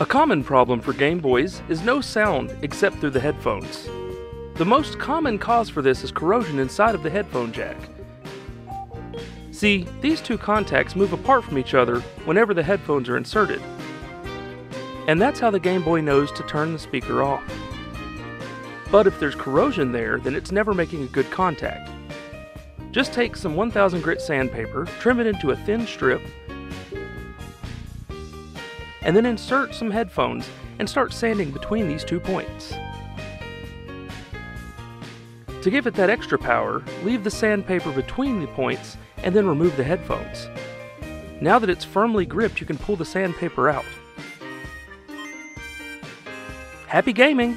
A common problem for Game Boys is no sound except through the headphones. The most common cause for this is corrosion inside of the headphone jack. See, these two contacts move apart from each other whenever the headphones are inserted. And that's how the Game Boy knows to turn the speaker off. But if there's corrosion there, then it's never making a good contact. Just take some 1000 grit sandpaper, trim it into a thin strip, and then insert some headphones and start sanding between these 2 points. To give it that extra power, leave the sandpaper between the points and then remove the headphones. Now that it's firmly gripped, you can pull the sandpaper out. Happy gaming!